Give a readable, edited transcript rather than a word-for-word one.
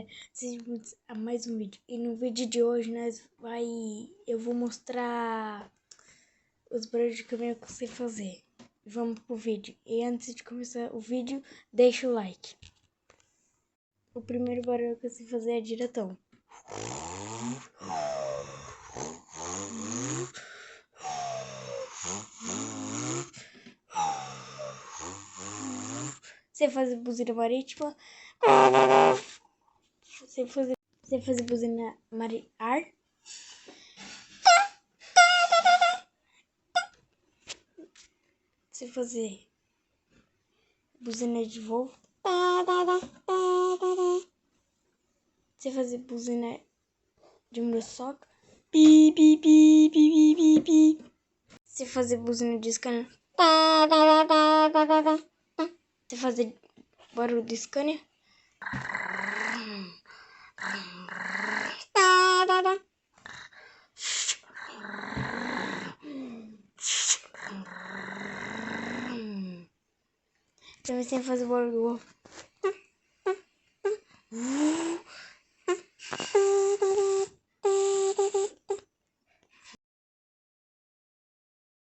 galera, sejam bem-vindos a mais um vídeo. E no vídeo de hoje eu vou mostrar os barulhos de câmera que eu sei fazer. Vamos pro vídeo. E antes de começar o vídeo, deixa o like. O primeiro barulho que eu sei fazer é diretão. Sei fazer buzina marítima. Sei fazer buzina ar. Sei fazer buzina de voo. Sei fazer buzina de muriçoca. Pi, pi, pi, pi, pi, pi, pi. Sei fazer buzina de scanner. Sei fazer barulho de scanner. Também sei fazer barulho do ovo.